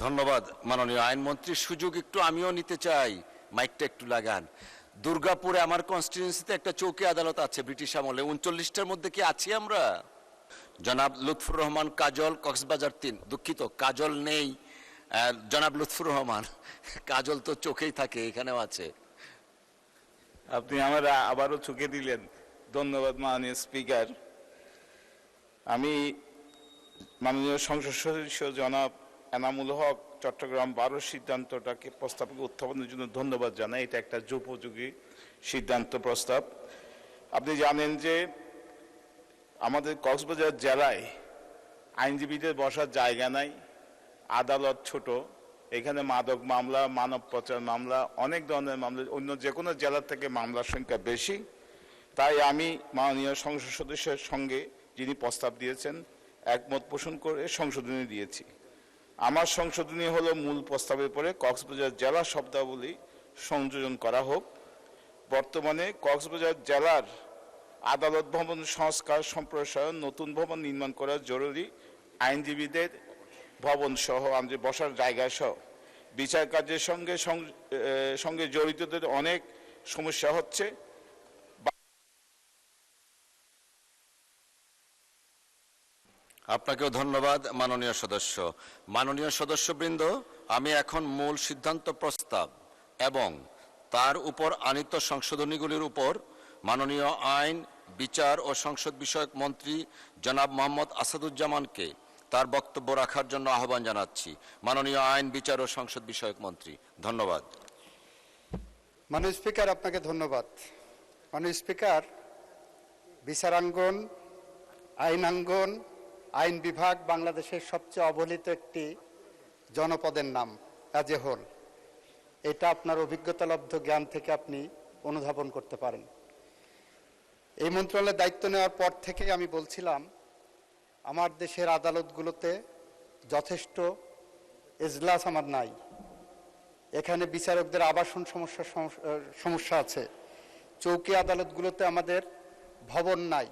ধন্যবাদ মাননীয় আইনমন্ত্রী। সুযোগ একটু আমিও নিতে চাই, মাইকটা একটু লাগান। দুর্গাপুরে আমার কনস্টিটিউয়েন্সিতে একটা চৌকি আদালত আছে ব্রিটিশ আমলে, 39টার মধ্যে কি আছি আমরা? জনাব লুৎফুর রহমান কাজল, কক্সবাজার 3। দুঃখিত, কাজল নেই, জনাব লুৎফুর রহমান। কাজল তো চোখেই থাকে, এখানেও আছে। আপনি আমার আবারও চোখে দিলেন। ধন্যবাদ মাননীয় স্পিকার। আমি মাননীয় সংসদ সদস্য জনাব এনামুল হক চট্টগ্রাম 12 সিদ্ধান্তটাকে প্রস্তাবকে উত্থাপনের জন্য ধন্যবাদ জানাই। এটা একটা যুপোযোগী সিদ্ধান্ত প্রস্তাব। আপনি জানেন যে আমাদের কক্সবাজার জেলায় আইনজীবীদের বসার জায়গা নাই, আদালত ছোট, এখানে মাদক মামলা, মানব পাচার মামলা, অনেক ধরনের মামলা, অন্য যে কোনো জেলার থেকে মামলার সংখ্যা বেশি। তাই আমি মাননীয় সংসদ সদস্যের সঙ্গে যিনি প্রস্তাব দিয়েছেন একমত পোষণ করে সংশোধনী দিয়েছি। আমার সংশোধনী হলো মূল প্রস্তাবের পরে কক্সবাজার জেলা শব্দাবলী সংযোজন করা হোক। বর্তমানে কক্সবাজার জেলার আদালত ভবন সংস্কার সম্প্রসারণ, নতুন ভবন নির্মাণ করা জরুরি। আইনজীবীদের ভবন সহ আমাদের বসার জায়গা সহ বিচার কার্যের সঙ্গে জড়িতদের অনেক সমস্যা হচ্ছে। আপনাকেও ধন্যবাদ মাননীয় সদস্য। মাননীয় সদস্যবৃন্দ, আমি এখন মূল সিদ্ধান্ত প্রস্তাব এবং তার উপর আনীত সংশোধনীগুলির উপর মাননীয় আইন, বিচার ও সংসদ বিষয়ক মন্ত্রী জনাব মোহাম্মদ আসাদুজ্জামানকে তার বক্তব্য রাখার জন্য আহ্বান জানাচ্ছি। মাননীয় আইন, বিচার ও সংসদ বিষয়ক মন্ত্রী। ধন্যবাদ। মাননীয় স্পিকার, আপনাকে ধন্যবাদ। মাননীয় স্পিকার, বিচারাঙ্গন, আইনাঙ্গন, আইন বিভাগ বাংলাদেশের সবচেয়ে অবহেলিত একটি জনপদের নাম অ্যাজ এ হোল। এটা আপনার অভিজ্ঞতালব্ধ জ্ঞান থেকে আপনি অনুধাবন করতে পারেন। এই মন্ত্রণালয়ের দায়িত্ব নেওয়ার পর থেকে আমি বলছিলাম আমার দেশের আদালতগুলোতে যথেষ্ট এজলাস আমার নাই, এখানে বিচারকদের আবাসন সমস্যা আছে, চৌকি আদালতগুলোতে আমাদের ভবন নাই।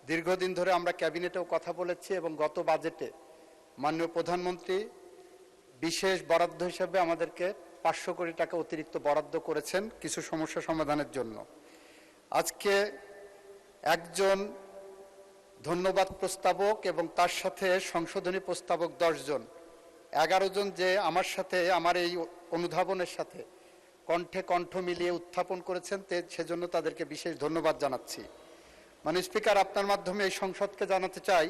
দীর্ঘদিন ধরে আমরা ক্যাবিনেটেও কথা বলেছি এবং গত বাজেটে মাননীয় প্রধানমন্ত্রী বিশেষ বরাদ্দ হিসেবে আমাদেরকে 500 কোটি টাকা অতিরিক্ত বরাদ্দ করেছেন কিছু সমস্যা সমাধানের জন্য। আজকে একজন ধন্যবাদ প্রস্তাবক এবং তার সাথে সংশোধনী প্রস্তাবক 10 জন, 11 জন যে আমার সাথে আমার এই অনুধাবনের সাথে কণ্ঠে কণ্ঠ মিলিয়ে উত্থাপন করেছেন, সেজন্য তাদেরকে বিশেষ ধন্যবাদ জানাচ্ছি। মাননীয় স্পিকার, আপনার মাধ্যমে এই সংসদকে জানাতে চাই,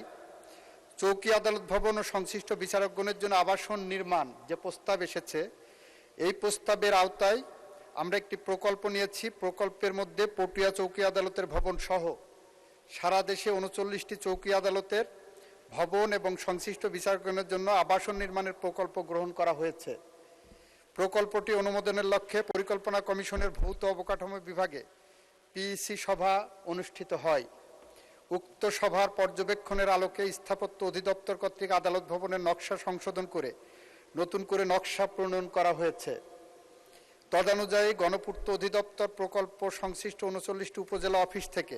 চৌকি আদালত ভবন ও সংশ্লিষ্ট বিচারকগণের জন্য আবাসন নির্মাণ যে প্রস্তাব এসেছে, এই প্রস্তাবের আওতায় আমরা একটি প্রকল্প নিয়েছি। প্রকল্পের মধ্যে পটুয়া চৌকি আদালতের ভবন সহ সারা দেশে 39টি চৌকি আদালতের ভবন এবং সংশ্লিষ্ট বিচারকগণের জন্য আবাসন নির্মাণের প্রকল্প গ্রহণ করা হয়েছে। প্রকল্পটি অনুমোদনের লক্ষ্যে পরিকল্পনা কমিশনের ভৌত অবকাঠামো বিভাগে পিইসি সভা অনুষ্ঠিত হয়। উক্ত সভার পর্যবেক্ষণের আলোকে স্থাপত্য অধিদপ্তর কর্তৃক আদালত ভবনের নকশা সংশোধন করে নতুন করে নকশা প্রণয়ন করা হয়েছে। তদানুযায়ী গণপূর্ত অধিদপ্তর প্রকল্প সংশ্লিষ্ট 39টি উপজেলা অফিস থেকে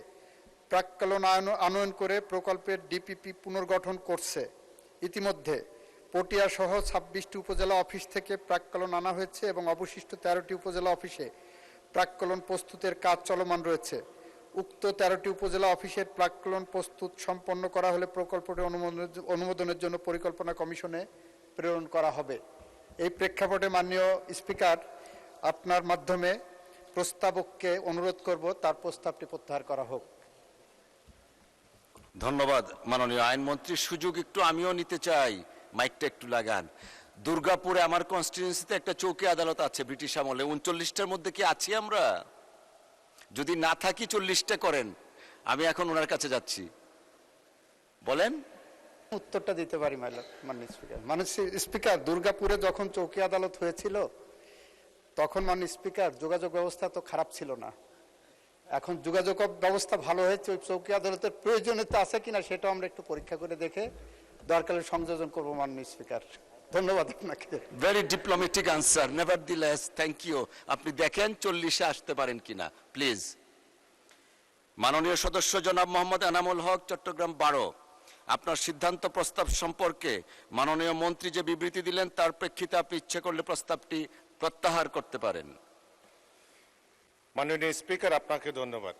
প্রাক্কলন আনয়ন করে প্রকল্পের ডিপিপি পুনর্গঠন করছে। ইতিমধ্যে পটিয়া সহ 26টি উপজেলা অফিস থেকে প্রাক্কলন আনা হয়েছে এবং অবশিষ্ট 13টি উপজেলা অফিসে প্রাক্কলন প্রস্তুতের কাজ চলমান রয়েছে। উক্ত 13টি উপজেলা অফিসের প্রাক্কলন প্রস্তুত সম্পন্ন করা হলে প্রকল্পটি অনুমোদনের জন্য পরিকল্পনা কমিশনে প্রেরণ করা হবে। এই প্রেক্ষাপটে মাননীয় স্পিকার, আপনার মাধ্যমে প্রস্তাবককে অনুরোধ করব তার প্রস্তাবটি প্রত্যাহার করা হোক। ধন্যবাদ মাননীয় আইনমন্ত্রী। সুযোগ একটু আমিও নিতে চাই, মাইকটা একটু লাগান। দুর্গাপুরে আমার কনস্টিটিউয়েন্সিতে একটা চৌকি আদালত আছে ব্রিটিশ আমলে, 39টার মধ্যে কি আছি আমরা? যদি না থাকি 40টা করেন। আমি এখন ওনার কাছে যাচ্ছি, বলেন। উত্তরটা দিতে পারি মাননীয় স্পিকার। মাননীয় স্পিকার, দুর্গাপুরে যখন চৌকি আদালত হয়েছিল তখন মাননীয় স্পিকার যোগাযোগ ব্যবস্থা তো খারাপ ছিল না। এখন যোগাযোগ ব্যবস্থা ভালো হয়েছে, ওই চৌকি আদালতের প্রয়োজনীয়তা আছে কিনা সেটাও আমরা একটু পরীক্ষা করে দেখে দরকারে সংযোজন করবো মাননীয় স্পিকার। ধন্যবাদ আপনাকে। Very diplomatic answer, nevertheless, thank you. আপনি দেখেন 40-এ আসতে পারেন কিনা প্লিজ। মাননীয় সদস্য জনাব মোহাম্মদ এনামুল হক, চট্টগ্রাম 12। আপনার সিদ্ধান্ত প্রস্তাব সম্পর্কে মাননীয় মন্ত্রী যে বিবৃতি দিলেন তার প্রেক্ষিতে আপনি ইচ্ছে করলে প্রস্তাবটি প্রত্যাহার করতে পারেন। মাননীয় স্পিকার, আপনাকে ধন্যবাদ।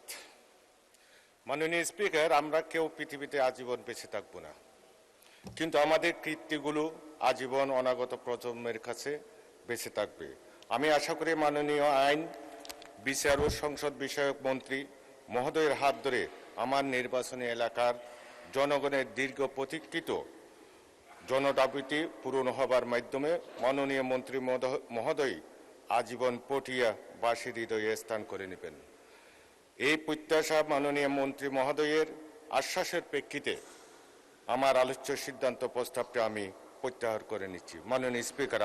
মাননীয় স্পিকার, আমরা কেউ পৃথিবীতে আজীবন বেঁচে থাকব না, কিন্তু আমাদের কীর্তিগুলো আজীবন অনাগত প্রজন্মের কাছে বেঁচে থাকবে। আমি আশা করি মাননীয় আইন, বিচার ও সংসদ বিষয়ক মন্ত্রী মহোদয়ের হাত ধরে আমার নির্বাচনী এলাকার জনগণের দীর্ঘ প্রতীক্ষিত জনদাবিটি পূরণ হবার মাধ্যমে মাননীয় মন্ত্রী মহোদয় আজীবন পটিয়াবাসীর হৃদয়ে স্থান করে নেবেন। এই প্রত্যাশা মাননীয় মন্ত্রী মহোদয়ের আশ্বাসের প্রেক্ষিতে আমার আলোচ্য সিদ্ধান্ত প্রস্তাবটি আমি প্রত্যাহার করে নিচ্ছি। মাননীয় স্পিকার।